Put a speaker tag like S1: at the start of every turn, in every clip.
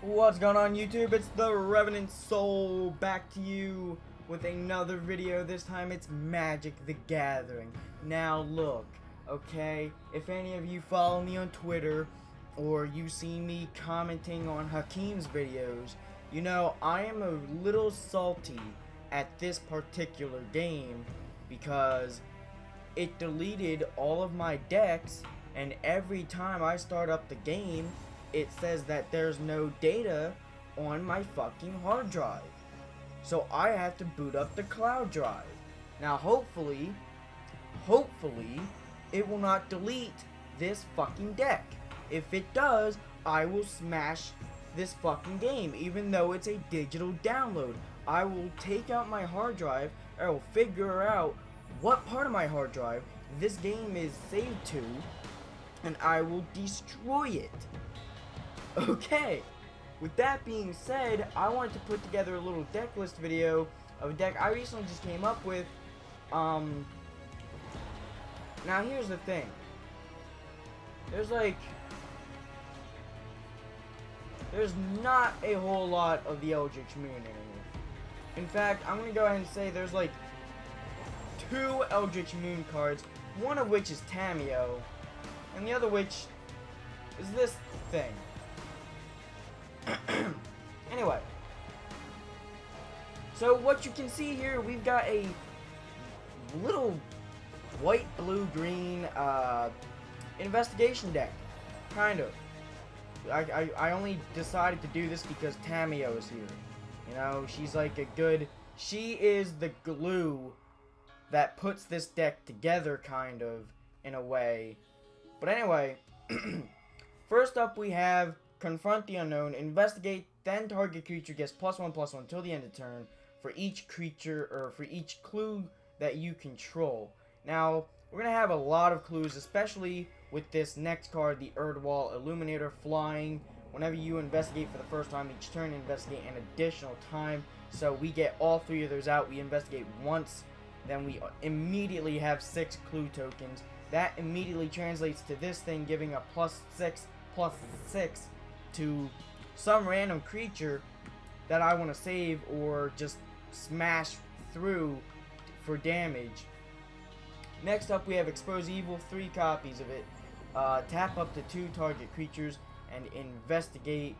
S1: What's going on YouTube? It's the Revenant Soul back to you with another video. This time it's Magic the Gathering. Now look, okay, if any of you follow me on Twitter or you see me commenting on Hakeem's videos, you know I am a little salty at this particular game because it deleted all of my decks, and every time I start up the game it says that there's no data on my fucking hard drive. So I have to boot up the cloud drive. Now hopefully it will not delete this fucking deck. If it does, I will smash this fucking game, even though it's a digital download. I will take out my hard drive, I will figure out what part of my hard drive this game is saved to, and I will destroy it. Okay, with that being said, I wanted to put together a little deck list video of a deck I recently just came up with. Now here's the thing. There's not a whole lot of the Eldritch Moon in it. In fact, I'm gonna go ahead and say there's like 2 Eldritch Moon cards, one of which is Tameo, and the other which is this thing. Anyway, so what you can see here, we've got a little white, blue, green investigation deck, kind of. I only decided to do this because Tameo is here. You know, she's like a good, she is the glue that puts this deck together, kind of, in a way. But anyway, first up we have Confront the Unknown. Investigate, then target creature gets +1/+1 until the end of turn for each creature, or for each clue that you control. Now, we're going to have a lot of clues, especially with this next card, the Erdwall Illuminator flying. Whenever you investigate for the first time each turn, investigate an additional time. So we get all 3 of those out. We investigate once, then we immediately have 6 clue tokens. That immediately translates to this thing giving a +6/+6 to some random creature that I want to save or just smash through for damage. Next up we have Expose Evil, 3 copies of it. Tap up to 2 target creatures and investigate.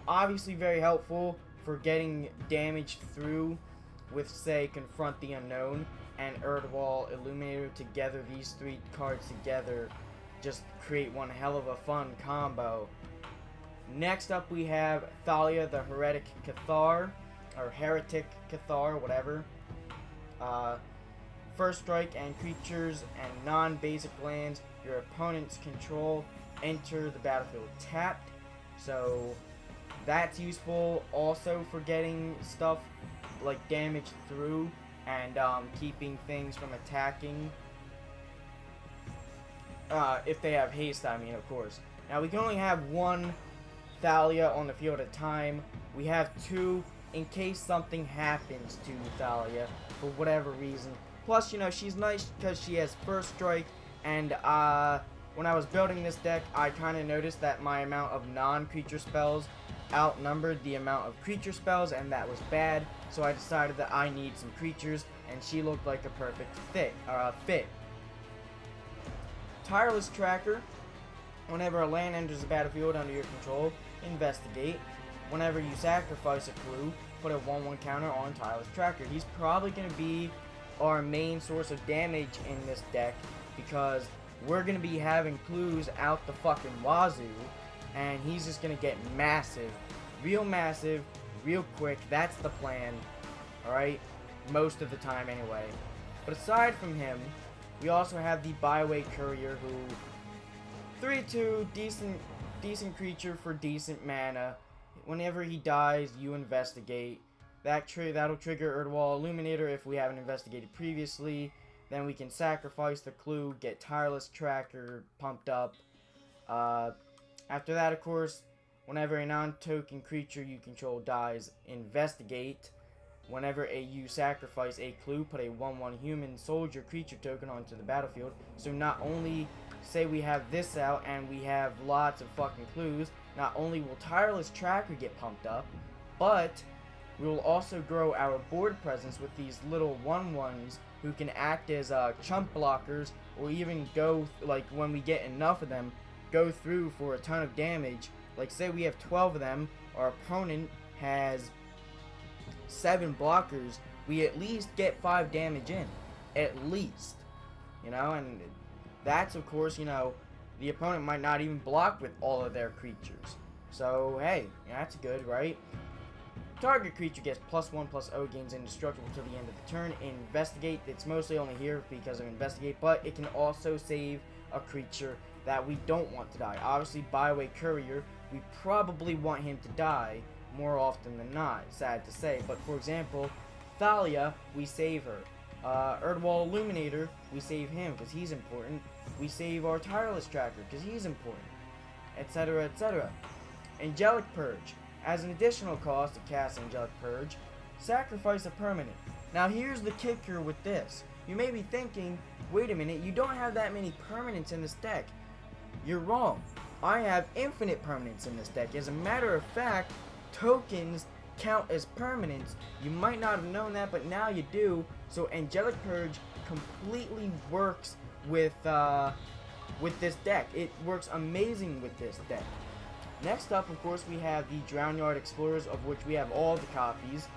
S1: Obviously very helpful for getting damage through with, say, Confront the Unknown and Erdwall Illuminator together. These 3 cards together just create one hell of a fun combo. Next up we have Thalia the Heretic Cathar, or Heretic Cathar, whatever. First strike, and creatures and non-basic lands your opponents control enter the battlefield tapped. So that's useful also for getting stuff like damage through and keeping things from attacking. If they have haste, I mean, of course. Now we can only have 1 Thalia on the field at a time. We have 2 in case something happens to Thalia for whatever reason. Plus, you know, she's nice because she has first strike, and when I was building this deck, I kind of noticed that my amount of non-creature spells outnumbered the amount of creature spells, and that was bad. So I decided that I need some creatures, and she looked like a perfect fit. Tireless Tracker. Whenever a land enters the battlefield under your control, investigate. Whenever you sacrifice a clue, put a 1/1 counter on Tireless Tracker. He's probably going to be our main source of damage in this deck because we're going to be having clues out the fucking wazoo, and he's just going to get massive, real quick. That's the plan, alright? Most of the time anyway. But aside from him, we also have the Byway Courier, who 3/2, decent creature for decent mana. Whenever he dies, you investigate. That'll trigger Erdwall Illuminator if we haven't investigated previously. Then we can sacrifice the clue, get Tireless Tracker pumped up. After that, of course, whenever a non-token creature you control dies, investigate. Whenever you sacrifice a clue, put a 1/1 human soldier creature token onto the battlefield. So not only say we have this out and we have lots of fucking clues, not only will Tireless Tracker get pumped up, but we will also grow our board presence with these little 1/1s who can act as chump blockers, or even go, like when we get enough of them, go through for a ton of damage. Like say we have 12 of them, our opponent has 7 blockers, we at least get 5 damage in. At least. You know, and that's of course, you know, the opponent might not even block with all of their creatures. So, hey, that's good, right? Target creature gets +1/+0, gains indestructible till the end of the turn. Investigate, it's mostly only here because of Investigate, but it can also save a creature that we don't want to die. Obviously, Byway Courier, we probably want him to die more often than not, sad to say. But for example, Thalia, we save her. Erdwall Illuminator, we save him because he's important. We save our Tireless Tracker because he's important, etc., etc. Angelic Purge. As an additional cost to cast Angelic Purge, sacrifice a permanent. Now here's the kicker with this. You may be thinking, wait a minute, you don't have that many permanents in this deck. You're wrong. I have infinite permanents in this deck. As a matter of fact, tokens count as permanents. You might not have known that, but now you do. So Angelic Purge completely works with this deck. It works amazing with this deck. Next up, of course, we have the Drownyard Explorers, of which we have all the copies.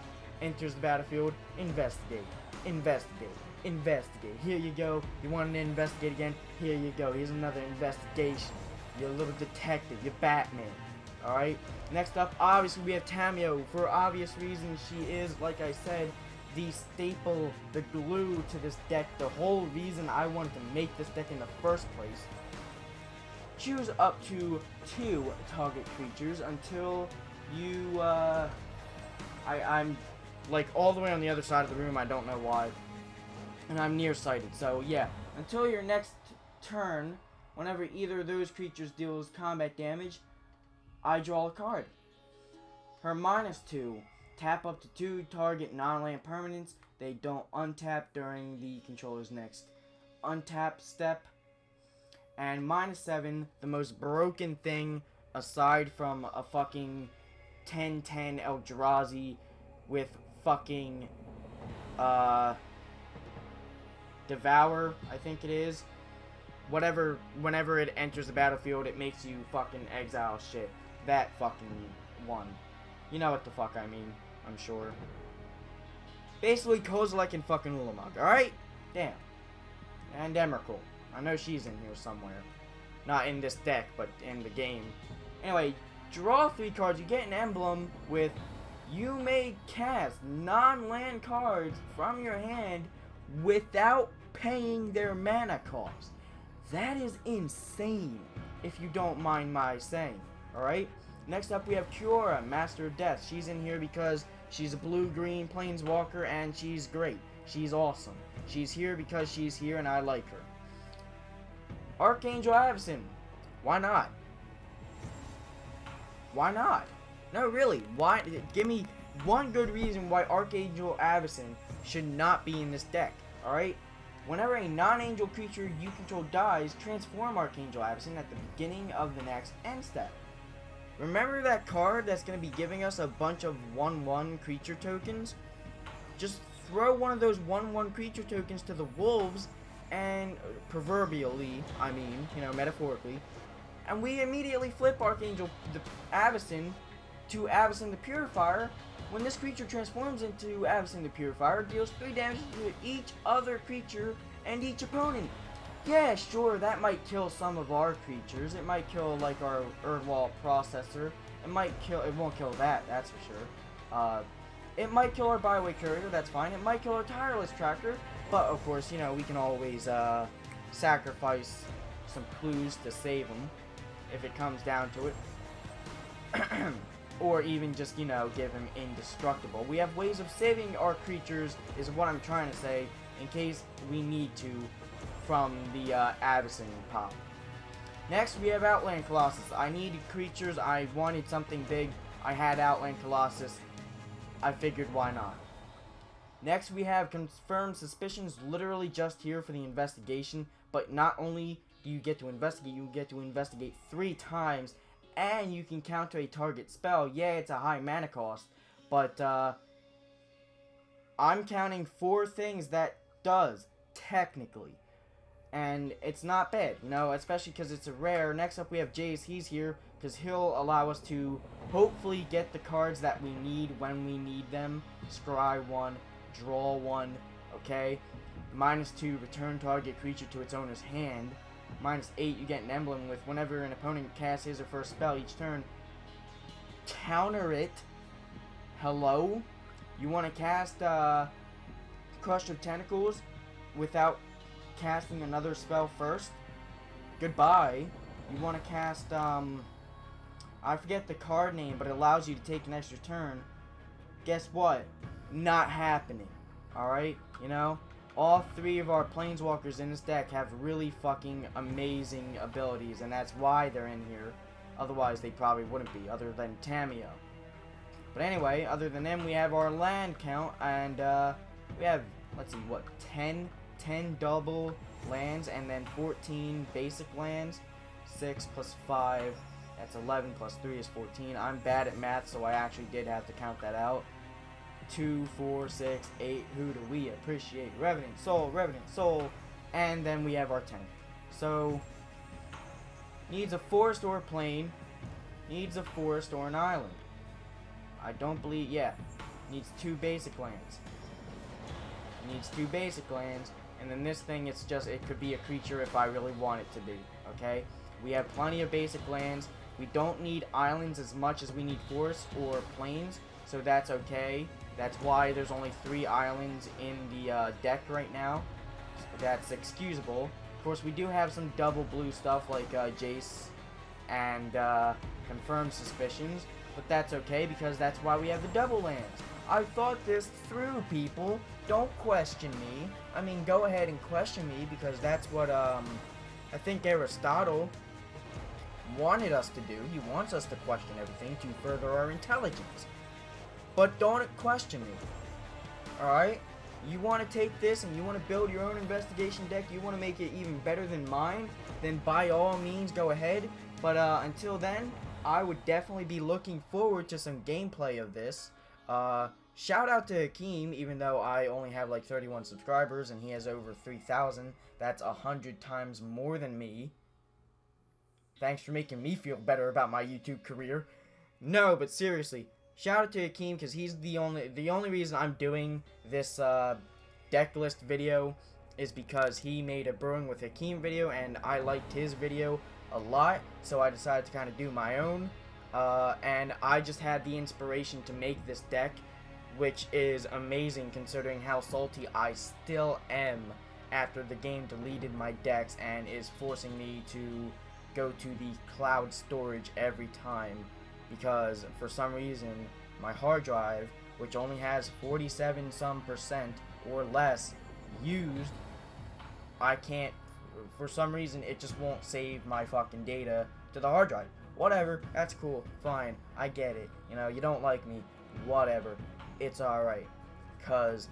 S1: Enters the battlefield, investigate, investigate, investigate. Here you go. You want to investigate again? Here you go. Here's another investigation. You're a little detective. You're Batman. Alright? Next up, obviously, we have Tamio. For obvious reasons, she is, like I said, the staple, the glue to this deck. The whole reason I wanted to make this deck in the first place. Choose up to 2 target creatures until you, I'm like all the way on the other side of the room, I don't know why, and I'm nearsighted, so yeah, until your next turn, whenever either of those creatures deals combat damage, I draw a card. Her -2, tap up to 2 target non-land permanents, they don't untap during the controller's next untap step. And -7, the most broken thing aside from a fucking 10/10 Eldrazi with fucking Devour, I think it is. Whatever, whenever it enters the battlefield, it makes you fucking exile shit. That fucking one. You know what the fuck I mean, I'm sure. Basically, Kozilek and fucking Ulamog, alright? Damn. And Emrakul. I know she's in here somewhere. Not in this deck, but in the game. Anyway, draw 3 cards. You get an emblem with you may cast non-land cards from your hand without paying their mana cost. That is insane, if you don't mind my saying. Alright? Next up, we have Kiora, Master of Death. She's in here because she's a blue-green planeswalker and she's great. She's awesome. She's here because she's here and I like her. Archangel Avacyn. Why not? Why not? No, really. Why? Give me one good reason why Archangel Avacyn should not be in this deck. Alright? Whenever a non-angel creature you control dies, transform Archangel Avacyn at the beginning of the next end step. Remember that card that's going to be giving us a bunch of 1/1 creature tokens? Just throw one of those 1/1 creature tokens to the wolves, and proverbially, I mean, you know, metaphorically, and we immediately flip Archangel Avacyn to Avacyn the Purifier. When this creature transforms into Avacyn the Purifier, deals 3 damage to each other creature and each opponent. Yeah, sure, that might kill some of our creatures. It might kill, like, our Erdwall Processor. It won't kill that, that's for sure. It might kill our Byway Courier, that's fine. It might kill our Tireless Tracker, but of course, you know, we can always sacrifice some clues to save them if it comes down to it. Or even just, you know, give him indestructible. We have ways of saving our creatures, is what I'm trying to say, in case we need to from the Avacyn pop. Next, we have Outland Colossus. I needed creatures, I wanted something big, I had Outland Colossus, I figured why not. Next, we have Confirmed Suspicions, literally just here for the investigation, but not only do you get to investigate? You get to investigate 3 times, and you can counter a target spell. Yeah, it's a high mana cost, but I'm counting 4 things that does, technically. And it's not bad, you know, especially because it's a rare. Next up we have Jace. He's here because he'll allow us to hopefully get the cards that we need when we need them. Scry 1, draw 1, okay? -2, return target creature to its owner's hand. -8, you get an emblem with whenever an opponent casts his or first spell each turn. Counter it. Hello? You want to cast Crush of Tentacles without casting another spell first? Goodbye. You want to cast, I forget the card name, but it allows you to take an extra turn. Guess what? Not happening. Alright? You know? All 3 of our Planeswalkers in this deck have really fucking amazing abilities, and that's why they're in here. Otherwise, they probably wouldn't be, other than Tameo. But anyway, other than them, we have our land count, and we have, let's see, what, 10 double lands, and then 14 basic lands. 6 plus 5, that's 11, plus 3 is 14. I'm bad at math, so I actually did have to count that out. 2, 4, 6, 8, who do we appreciate? Revenant Soul, and then we have our 10. So, needs a forest or a plain, needs a forest or an island. I don't believe, yeah, needs 2 basic lands. Needs 2 basic lands, and then this thing, it's just, it could be a creature if I really want it to be, okay? We have plenty of basic lands. We don't need islands as much as we need forests or plains, so that's okay. That's why there's only 3 islands in the deck right now. So that's excusable. Of course, we do have some double blue stuff like Jace and Confirmed Suspicions, but that's okay because that's why we have the double lands. I thought this through, people. Don't question me. I mean, go ahead and question me because that's what I think Aristotle wanted us to do. He wants us to question everything to further our intelligence. But don't question me. Alright? You want to take this and you want to build your own investigation deck, you want to make it even better than mine, then by all means go ahead. But until then, I would definitely be looking forward to some gameplay of this. Shout out to Hakeem, even though I only have like 31 subscribers and he has over 3,000. That's 100 times more than me. Thanks for making me feel better about my YouTube career. No, but seriously, shout out to Hakeem because he's the only reason I'm doing this deck list video is because he made a Brewing with Hakeem video and I liked his video a lot, so I decided to kind of do my own. And I just had the inspiration to make this deck, which is amazing considering how salty I still am after the game deleted my decks and is forcing me to go to the cloud storage every time because for some reason my hard drive, which only has 47 some percent or less used, I can't, for some reason it just won't save my fucking data to the hard drive. Whatever, that's cool, fine, I get it, you know, you don't like me, whatever, it's alright, because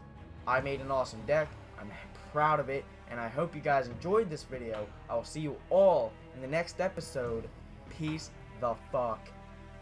S1: I made an awesome deck, I'm proud of it, and I hope you guys enjoyed this video. I will see you all in the next episode. Peace the fuck